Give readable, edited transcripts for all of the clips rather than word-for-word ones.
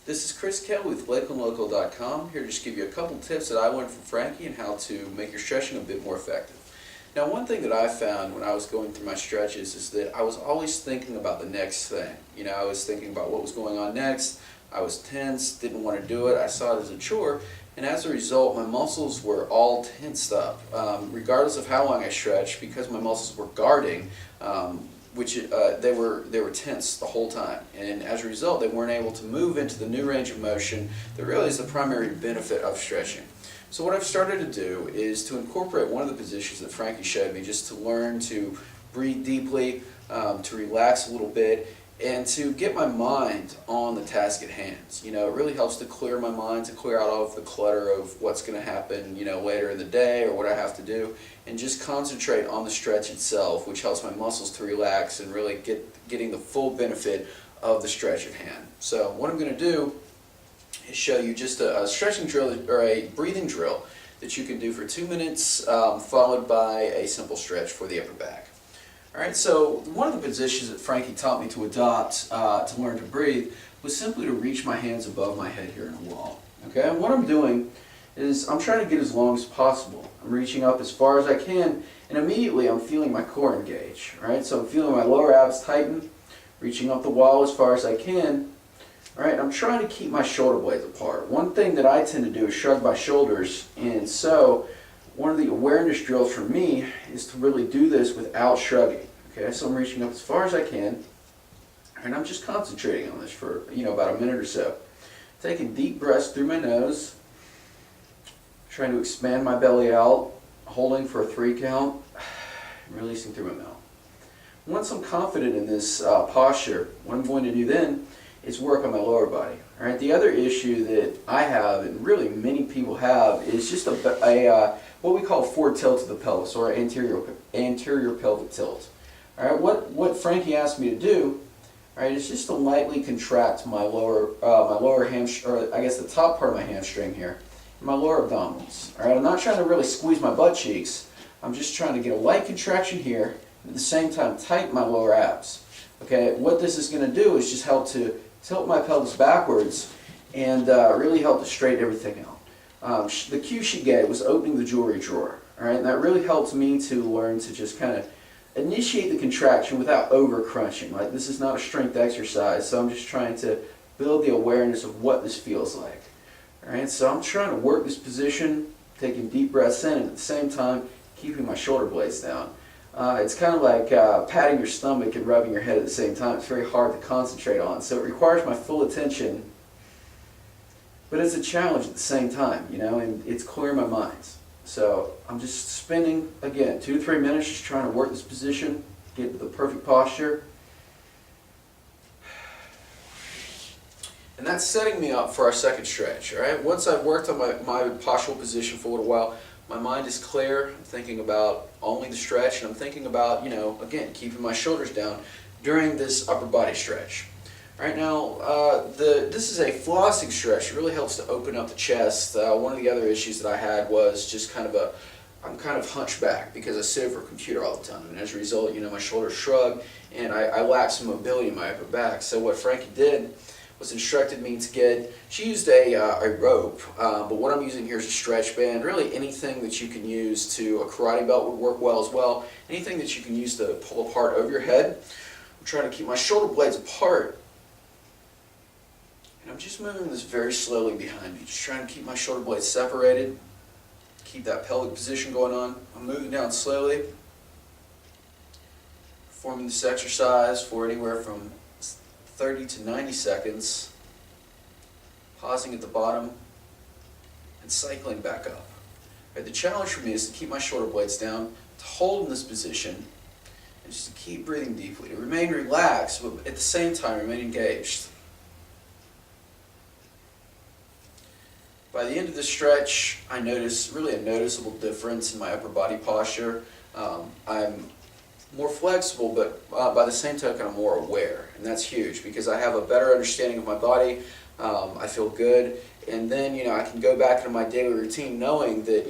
This is Chris Kelly with LakelandLocal.com, here to just give you a couple tips that I learned from Frankie and how to make your stretching a bit more effective. Now, one thing that I found when I was going through my stretches is that I was always thinking about the next thing. You know, I was thinking about what was going on next. I was tense, didn't want to do it. I saw it as a chore, and as a result, my muscles were all tensed up. Regardless of how long I stretched, because my muscles were guarding, they were tense the whole time, and as a result they weren't able to move into the new range of motion that really is the primary benefit of stretching. So what I've started to do is to incorporate one of the positions that Frankie showed me, just to learn to breathe deeply, to relax a little bit, and to get my mind on the task at hand. You know, it really helps to clear my mind, to clear out all of the clutter of what's going to happen, you know, later in the day or what I have to do, and just concentrate on the stretch itself, which helps my muscles to relax and really getting the full benefit of the stretch at hand. So what I'm going to do is show you just a stretching drill or a breathing drill that you can do for 2 minutes, followed by a simple stretch for the upper back. Alright, so one of the positions that Frankie taught me to adopt to learn to breathe was simply to reach my hands above my head here in a wall. Okay, and what I'm doing is I'm trying to get as long as possible. I'm reaching up as far as I can, and immediately I'm feeling my core engage. Alright, so I'm feeling my lower abs tighten, reaching up the wall as far as I can. Alright, I'm trying to keep my shoulder blades apart. One thing that I tend to do is shrug my shoulders, and so one of the awareness drills for me is to really do this without shrugging. Okay, so I'm reaching up as far as I can, and I'm just concentrating on this for, about a minute or so. Taking deep breaths through my nose, trying to expand my belly out, holding for a 3 count, and releasing through my mouth. Once I'm confident in this posture, what I'm going to do then is work on my lower body. All right, the other issue that I have, and really many people have, is just what we call forward tilt of the pelvis, or anterior pelvic tilt. All right, what Frankie asked me to do, all right, is just to lightly contract my lower hamstring, or I guess the top part of my hamstring here, and my lower abdominals. All right, I'm not trying to really squeeze my butt cheeks. I'm just trying to get a light contraction here, and at the same time tighten my lower abs. Okay, what this is going to do is just help to tilt my pelvis backwards and really help to straighten everything out. The cue she gave was opening the jewelry drawer. All right, and that really helped me to learn to just kind of initiate the contraction without over crunching. Like, this is not a strength exercise, so I'm just trying to build the awareness of what this feels like. All right, so I'm trying to work this position, taking deep breaths in, and at the same time keeping my shoulder blades down. It's kind of like patting your stomach and rubbing your head at the same time. It's very hard to concentrate on, so it requires my full attention, but it's a challenge at the same time, and it's clearing my mind. So I'm just spending, again, 2 to 3 minutes just trying to work this position, get the perfect posture. And that's setting me up for our second stretch. All right? Once I've worked on my postural position for a little while, my mind is clear. I'm thinking about only the stretch, and I'm thinking about, again, keeping my shoulders down during this upper body stretch. All right, now, this is a flossing stretch. It really helps to open up the chest. One of the other issues that I had was just I'm kind of hunched back because I sit over a computer all the time, and as a result, my shoulders shrug, and I lack some mobility in my upper back. So what Frankie did was instructed me to she used a rope, but what I'm using here is a stretch band. Really anything that you can use a karate belt would work well as well. Anything that you can use to pull apart over your head. I'm trying to keep my shoulder blades apart, and I'm just moving this very slowly behind me, just trying to keep my shoulder blades separated, keep that pelvic position going on. I'm moving down slowly, performing this exercise for anywhere from 30 to 90 seconds, pausing at the bottom, and cycling back up. Right, the challenge for me is to keep my shoulder blades down, to hold in this position, and just to keep breathing deeply, to remain relaxed, but at the same time remain engaged. By the end of the stretch, I notice really a noticeable difference in my upper body posture. I'm more flexible, but by the same token, I'm more aware, and that's huge because I have a better understanding of my body. I feel good, and then I can go back into my daily routine knowing that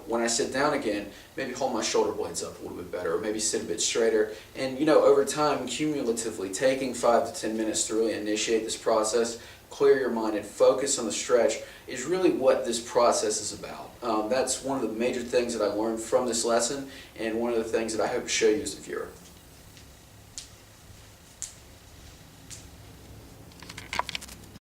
when I sit down again, maybe hold my shoulder blades up a little bit better, or maybe sit a bit straighter. And over time, cumulatively, taking 5 to 10 minutes to really initiate this process clear your mind, and focus on the stretch is really what this process is about. That's one of the major things that I learned from this lesson, and one of the things that I hope to show you as a viewer.